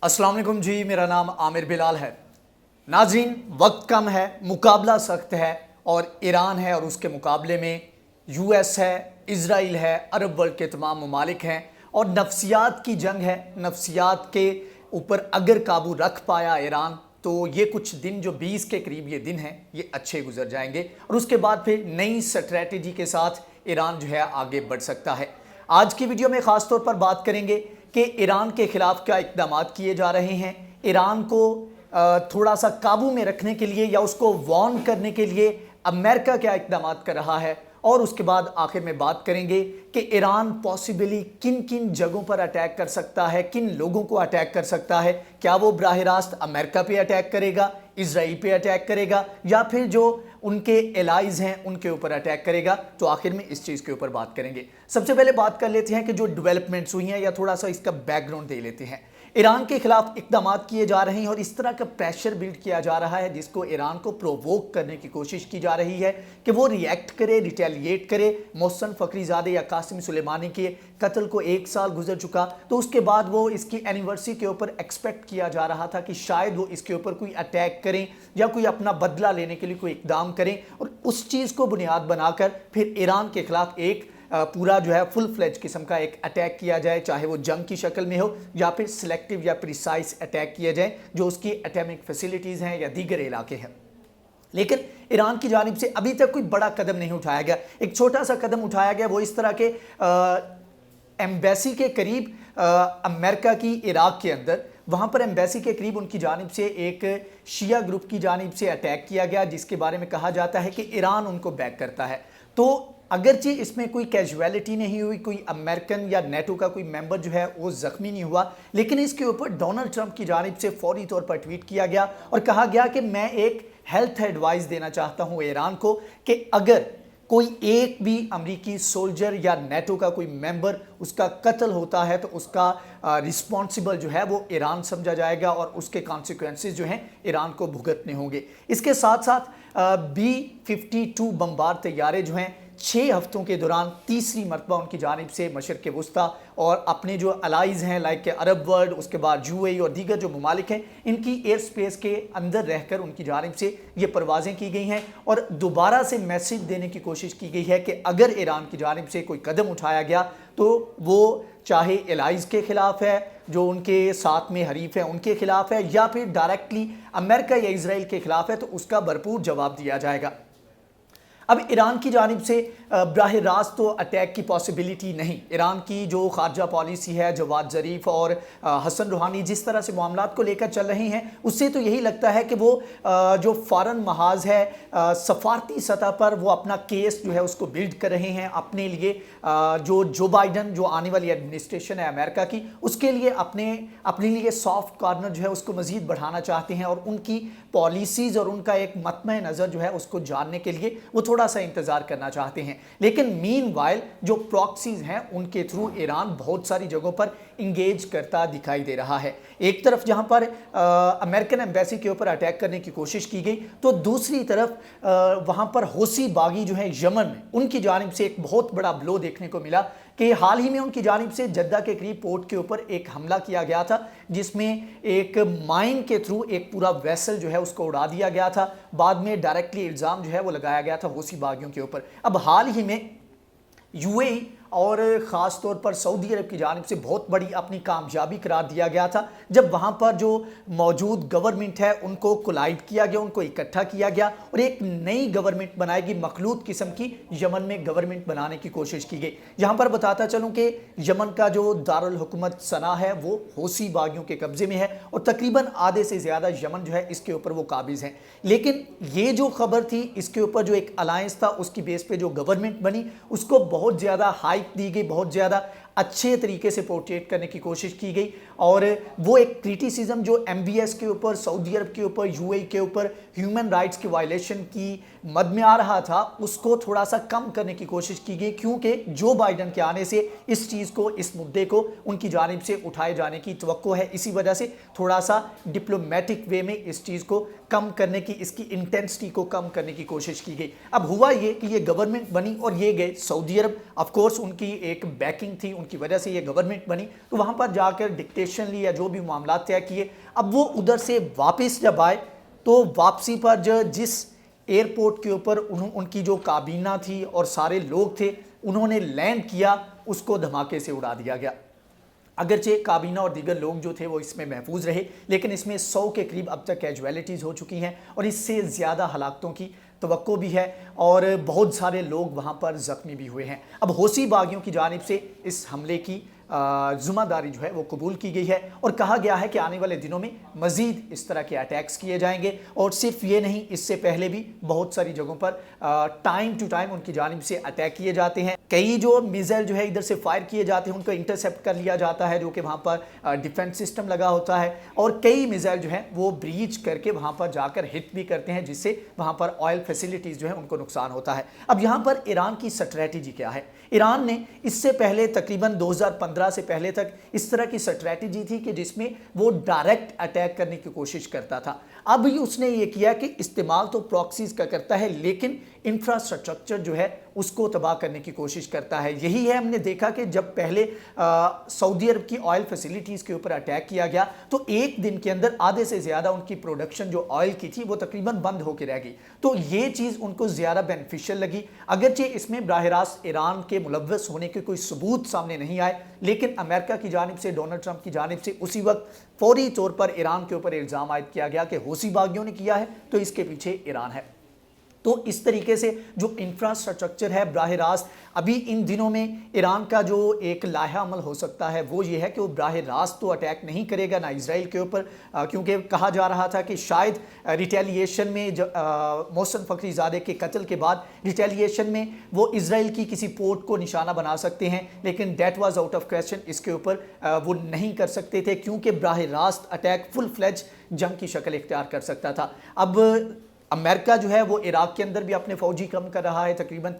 अस्सलाम वालेकुम जी, मेरा नाम आमिर बिलाल है। नाज़रीन, वक्त कम है, मुकाबला सख्त है और ईरान है और उसके मुकाबले में यूएस है, इज़राइल है, अरब वर्ल्ड के तमाम ममालिक हैं और नफ्सियात की जंग है। नफ्सियात के ऊपर अगर काबू रख पाया ईरान तो ये कुछ दिन जो 20 के करीब ये दिन हैं ये अच्छे गुजर जाएंगे और उसके बाद फिर नई स्ट्रैटेजी के साथ ईरान जो है आगे बढ़ सकता है। आज की वीडियो में ख़ास तौर पर बात करेंगे कि ईरान के ख़िलाफ़ क्या इक़दाम किए जा रहे हैं, ईरान को थोड़ा सा काबू में रखने के लिए या उसको वार्न करने के लिए अमेरिका क्या इक़दाम कर रहा है, और उसके बाद आखिर में बात करेंगे कि ईरान पॉसिबली किन किन जगहों पर अटैक कर सकता है, किन लोगों को अटैक कर सकता है। क्या वो बराह रास्त अमेरिका पे अटैक करेगा, इजराइल पे अटैक करेगा या फिर जो उनके एलाइज हैं उनके ऊपर अटैक करेगा। तो आखिर में इस चीज़ के ऊपर बात करेंगे। सबसे पहले बात कर लेते हैं कि जो डेवलपमेंट्स हुई हैं या थोड़ा सा इसका बैकग्राउंड दे लेते हैं। ईरान के खिलाफ इक़दाम किए जा रहे हैं और इस तरह का प्रेशर बिल्ड किया जा रहा है जिसको ईरान को प्रोवोक करने की कोशिश की जा रही है कि वो रिएक्ट करे, रिटेलिएट करे। मोहसन फ़खरीज़ादे या कासिम सुलेमानी के कत्ल को 1 साल गुजर चुका, तो उसके बाद वो इसकी एनिवर्सरी के ऊपर एक्सपेक्ट किया जा रहा था कि शायद वो इसके ऊपर कोई अटैक करें या कोई अपना बदला लेने के लिए कोई इक़दाम करें, और उस चीज़ को बुनियाद बनाकर फिर ईरान के खिलाफ एक पूरा जो है फुल फ्लेज किस्म का एक अटैक किया जाए, चाहे वो जंग की शक्ल में हो या फिर सिलेक्टिव या प्रिसाइज अटैक किया जाए जो उसकी एटॉमिक फैसिलिटीज़ हैं या दीगर इलाके हैं। लेकिन ईरान की जानिब से अभी तक कोई बड़ा कदम नहीं उठाया गया। एक छोटा सा कदम उठाया गया, वो इस तरह के एम्बेसी के करीब अमेरिका की इराक के अंदर, वहाँ पर एम्बेसी के करीब उनकी जानिब से एक शिया ग्रुप की जानिब से अटैक किया गया जिसके बारे में कहा जाता है कि ईरान उनको बैक करता है। तो अगरचे इसमें कोई कैजुअलिटी नहीं हुई, कोई अमेरिकन या नेटो का कोई मेंबर जो है वो ज़ख्मी नहीं हुआ, लेकिन इसके ऊपर डोनाल्ड ट्रंप की जानिब से फौरी तौर पर ट्वीट किया गया और कहा गया कि मैं एक हेल्थ एडवाइस देना चाहता हूँ ईरान को कि अगर कोई एक भी अमेरिकी सोल्जर या नेटो का कोई मेंबर उसका कत्ल होता है तो उसका रिस्पॉन्सिबल जो है वो ईरान समझा जाएगा और उसके कॉन्सिक्वेंसेस जो हैं ईरान को भुगतने होंगे। इसके साथ साथ B-52 बमबार तैयारे जो हैं 6 हफ्तों के दौरान तीसरी मरतबा उनकी जानिब से मशरक़ वुस्ता और अपने जो अलाइज़ हैं लाइक अरब वर्ल्ड, उसके बाद UAE और दीगर जो ममालिक हैं, इनकी एयर स्पेस के अंदर रहकर उनकी जानिब से ये परवाज़ें की गई हैं और दोबारा से मैसेज देने की कोशिश की गई है कि अगर ईरान की जानिब से कोई कदम उठाया गया तो वो चाहे एलाइज़ के ख़िलाफ़ है, जो उनके साथ में हरीफ है उनके ख़िलाफ़ है, या फिर डायरेक्टली अमेरिका या इज़राइल के ख़िलाफ़ है, तो उसका भरपूर जवाब दिया जाएगा। अब ईरान की जानिब से बराह रास्त तो अटैक की पॉसिबिलिटी नहीं। ईरान की जो खारजा पॉलिसी है, जवाद ज़रीफ़ और हसन रूहानी जिस तरह से मामलात को लेकर चल रही हैं, उससे तो यही लगता है कि वो जो फ़ॉरेन महाज है, सफारती सतह पर वो अपना केस जो है उसको बिल्ड कर रहे हैं अपने लिए। जो बाइडन जो आने वाली एडमिनिस्ट्रेशन है अमेरिका की, उसके लिए अपने लिए सॉफ्ट कॉर्नर जो है उसको मज़ीद बढ़ाना चाहते हैं और उनकी पॉलिसीज़ और उनका एक मतम नज़र जो है उसको जानने के लिए वो थोड़ा सा इंतज़ार करना चाहते हैं। लेकिन मीनवाइल जो प्रॉक्सीज हैं उनके थ्रू ईरान बहुत सारी जगहों पर इंगेज करता दिखाई दे रहा है। एक तरफ जहां पर अमेरिकन एम्बेसी के ऊपर अटैक करने की कोशिश की गई, तो दूसरी तरफ वहां पर हौसी बागी जो है यमन में, उनकी जानिब से एक बहुत बड़ा ब्लो देखने को मिला कि हाल ही में उनकी जानिब से जद्दा के करीब पोर्ट के ऊपर एक हमला किया गया था जिसमें एक माइन के थ्रू एक पूरा वेसल जो है उसको उड़ा दिया गया था। बाद में डायरेक्टली इल्ज़ाम जो है वो लगाया गया था हौसी बागियों के ऊपर। अब हाल ही में UAE और ख़ास तौर पर सऊदी अरब की जानिब से बहुत बड़ी अपनी कामयाबी करार दिया गया था जब वहाँ पर जो मौजूद गवर्नमेंट है उनको कोलाइड किया गया, उनको इकट्ठा किया गया और एक नई गवर्नमेंट बनाएगी, मखलूत किस्म की यमन में गवर्नमेंट बनाने की कोशिश की गई। यहाँ पर बताता चलूँ कि यमन का जो दारुल हुकूमत सना है वो हौसी बागियों के कब्ज़े में है और तकरीबन आधे से ज़्यादा यमन जो है इसके ऊपर वो काबिज़ हैं। लेकिन ये जो खबर थी, इसके ऊपर जो एक अलायंस था उसकी बेस पे जो गवर्नमेंट बनी उसको बहुत ज़्यादा हाइप दी गई, बहुत ज़्यादा अच्छे तरीके से पोर्ट्रेट करने की कोशिश की गई और वो एक क्रिटिसिज्म जो MBS के ऊपर, सऊदी अरब के ऊपर, UAE के ऊपर ह्यूमन राइट्स की वायलेशन की मद में आ रहा था उसको थोड़ा सा कम करने की कोशिश की गई, क्योंकि जो बाइडन के आने से इस चीज़ को, इस मुद्दे को उनकी जानिब से उठाए जाने की तवक्को है। इसी वजह से थोड़ा सा डिप्लोमेटिक वे में इस चीज़ को कम करने की, इसकी इंटेंसिटी को कम करने की कोशिश की गई। अब हुआ ये कि ये गवर्नमेंट बनी और ये गए सऊदी अरब, ऑफ कोर्स उनकी एक बैकिंग थी, उनकी वजह से ये गवर्नमेंट बनी, तो वहाँ पर जाकर डिक्टेट لوکیشن لی یا جو بھی معاملات طے کیے، اب وہ ادھر سے واپس جب آئے تو واپسی پر جس ایئرپورٹ کے اوپر ان کی جو کابینہ تھی اور سارے لوگ تھے انہوں نے لینڈ کیا، اس کو دھماکے سے اڑا دیا گیا۔ اگرچہ کابینہ اور دیگر لوگ جو تھے وہ اس میں محفوظ رہے، لیکن اس میں 100 کے قریب اب تک کیجویلٹیز ہو چکی ہیں اور اس سے زیادہ ہلاکتوں کی توقع بھی ہے اور بہت سارے لوگ وہاں پر زخمی بھی ہوئے ہیں۔ اب حوثی باغیوں کی جانب سے اس حملے کی ذمہ داری جو ہے وہ قبول کی گئی ہے اور کہا گیا ہے کہ آنے والے دنوں میں مزید اس طرح کے اٹیکس کیے جائیں گے، اور صرف یہ نہیں، اس سے پہلے بھی بہت ساری جگہوں پر ٹائم ٹو ٹائم ان کی جانب سے اٹیک کیے جاتے ہیں۔ کئی جو میزائل جو ہے ادھر سے فائر کیے جاتے ہیں ان کو انٹرسیپٹ کر لیا جاتا ہے، جو کہ وہاں پر ڈیفنس سسٹم لگا ہوتا ہے، اور کئی میزائل جو ہیں وہ بریچ کر کے وہاں پر جا کر ہٹ بھی کرتے ہیں، جس سے وہاں پر آئل فیسیلیٹیز جو ہیں ان کو نقصان ہوتا ہے۔ اب یہاں پر ایران کی سٹریٹجی کیا ہے؟ ایران نے اس سے پہلے تقریباً 2015 سے پہلے تک اس طرح کی سٹریٹجی تھی کہ جس میں وہ ڈائریکٹ اٹیک کرنے کی کوشش کرتا تھا۔ اب اس نے یہ کیا کہ استعمال تو پراکسیز کا کرتا ہے، لیکن انفراسٹرکچر جو ہے اس کو تباہ کرنے کی کوشش کرتا ہے۔ یہی ہے، ہم نے دیکھا کہ جب پہلے سعودی عرب کی آئل فیسیلیٹیز کے اوپر اٹیک کیا گیا تو ایک دن کے اندر آدھے سے زیادہ ان کی پروڈکشن جو آئل کی تھی وہ تقریباً بند ہو کے رہ گئی، تو یہ چیز ان کو زیادہ بینیفیشل لگی۔ اگرچہ اس میں براہ راست ایران کے ملوث ہونے کے کوئی ثبوت سامنے نہیں آئے، لیکن امریکہ کی جانب سے، ڈونلڈ ٹرمپ کی جانب سے اسی وقت فوری طور پر ایران کے اوپر الزام عائد کیا گیا کہ حوثی باغیوں نے کیا ہے تو اس کے پیچھے ایران ہے۔ تو اس طریقے سے جو انفراسٹرکچر ہے براہ راست ابھی ان دنوں میں ایران کا جو ایک لائحہ عمل ہو سکتا ہے وہ یہ ہے کہ وہ براہ راست تو اٹیک نہیں کرے گا نہ اسرائیل کے اوپر، کیونکہ کہا جا رہا تھا کہ شاید ریٹیلیشن میں محسن فخری زادے کے قتل کے بعد ریٹیلیشن میں وہ اسرائیل کی کسی پورٹ کو نشانہ بنا سکتے ہیں، لیکن that was out of question, اس کے اوپر وہ نہیں کر سکتے تھے کیونکہ براہ راست اٹیک فل فلیج جنگ کی شکل اختیار کر سکتا تھا۔ اب امریکہ جو ہے وہ عراق کے اندر بھی اپنے فوجی کم کر رہا ہے، تقریباً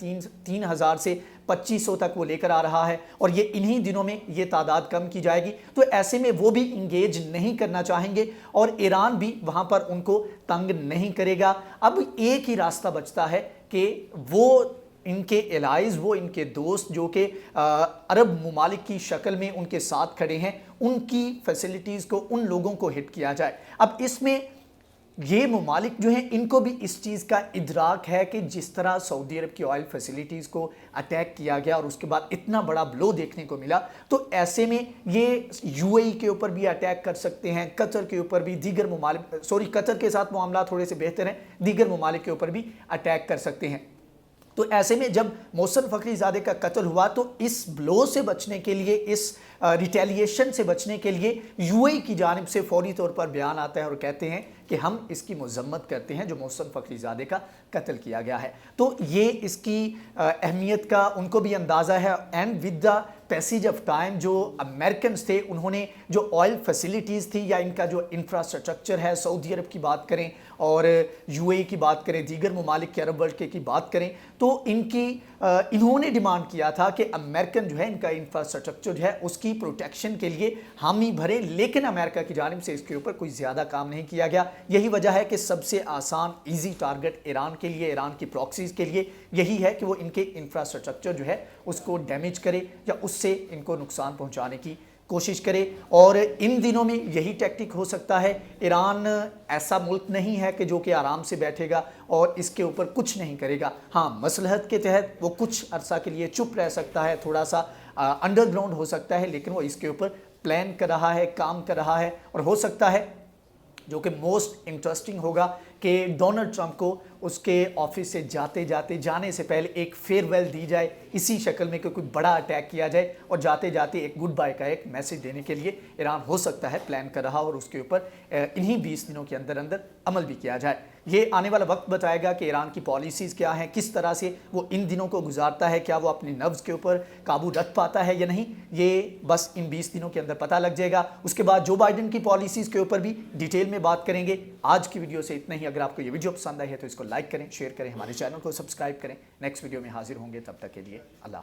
3000 سے 2500 تک وہ لے کر آ رہا ہے، اور یہ انہی دنوں میں یہ تعداد کم کی جائے گی، تو ایسے میں وہ بھی انگیج نہیں کرنا چاہیں گے اور ایران بھی وہاں پر ان کو تنگ نہیں کرے گا۔ اب ایک ہی راستہ بچتا ہے کہ وہ ان کے الائز، وہ ان کے دوست جو کہ عرب ممالک کی شکل میں ان کے ساتھ کھڑے ہیں، ان کی فیسیلیٹیز کو، ان لوگوں کو ہٹ کیا جائے۔ اب اس میں یہ ممالک جو ہیں ان کو بھی اس چیز کا ادراک ہے کہ جس طرح سعودی عرب کی آئل فیسیلیٹیز کو اٹیک کیا گیا اور اس کے بعد اتنا بڑا بلو دیکھنے کو ملا، تو ایسے میں یہ یو اے ای کے اوپر بھی اٹیک کر سکتے ہیں، قطر کے اوپر بھی، دیگر ممالک قطر کے ساتھ معاملات تھوڑے سے بہتر ہیں، دیگر ممالک کے اوپر بھی اٹیک کر سکتے ہیں۔ تو ایسے میں جب محسن فخری زادے کا قتل ہوا تو اس بلو سے بچنے کے لیے، اس ریٹیلیشن سے بچنے کے لیے یو اے ای کی جانب سے فوری طور پر بیان آتا ہے اور کہتے ہیں کہ ہم اس کی مذمت کرتے ہیں جو محسن فخری زادے کا قتل کیا گیا ہے۔ تو یہ اس کی اہمیت کا ان کو بھی اندازہ ہے، and with the passage of time جو امریکنز تھے انہوں نے جو آئل فیسیلیٹیز تھی یا ان کا جو انفراسٹرکچر ہے، سعودی عرب کی بات کریں اور یو اے ای کی بات کریں، دیگر ممالک کے عرب ورلڈ کی بات کریں، تو انہوں نے ڈیمانڈ کیا تھا کہ امریکن جو ہے ان کا انفراسٹرکچر جو ہے اس کی پروٹیکشن کے لیے حامی بھرے، لیکن امریکہ کی جانب سے اس کے اوپر کوئی زیادہ کام نہیں کیا گیا۔ یہی وجہ ہے کہ سب سے آسان ایزی ٹارگٹ ایران کے لیے، ایران کی پراکسیز کے لیے یہی ہے کہ وہ ان کے انفراسٹرکچر جو ہے اس کو ڈیمیج کرے یا اس سے ان کو نقصان پہنچانے کی کوشش کرے، اور ان دنوں میں یہی ٹیکٹک ہو سکتا ہے۔ ایران ایسا ملک نہیں ہے کہ جو کہ آرام سے بیٹھے گا اور اس کے اوپر کچھ نہیں کرے گا۔ ہاں، مصلحت کے تحت وہ کچھ عرصہ کے لیے چپ رہ سکتا ہے، تھوڑا سا انڈر گراؤنڈ ہو سکتا ہے، لیکن وہ اس کے اوپر پلان کر رہا ہے، کام کر رہا ہے، اور ہو سکتا ہے جو کہ موسٹ انٹرسٹنگ ہوگا کہ ڈونلڈ ٹرمپ کو اس کے آفس سے جانے سے پہلے ایک فیئر ویل دی جائے اسی شکل میں کہ کوئی بڑا اٹیک کیا جائے، اور جاتے جاتے ایک گڈ بائی کا ایک میسج دینے کے لیے ایران ہو سکتا ہے پلان کر رہا اور اس کے اوپر انہی 20 دنوں کے اندر عمل بھی کیا جائے۔ یہ آنے والا وقت بتائے گا کہ ایران کی پالیسیز کیا ہیں، کس طرح سے وہ ان دنوں کو گزارتا ہے، کیا وہ اپنے نفس کے اوپر قابو رکھ پاتا ہے یا نہیں، یہ بس ان 20 دنوں کے اندر پتہ لگ جائے گا۔ اس کے بعد جو بائیڈن کی پالیسیز کے اوپر بھی ڈیٹیل میں بات کریں گے۔ آج کی ویڈیو سے اتنا ہی۔ اگر آپ کو یہ ویڈیو پسند آئی ہے تو اس کو لائک کریں، شیئر کریں، ہمارے چینل کو سبسکرائب کریں۔ نیکسٹ ویڈیو میں حاضر ہوں گے، تب تک کے لیے اللہ۔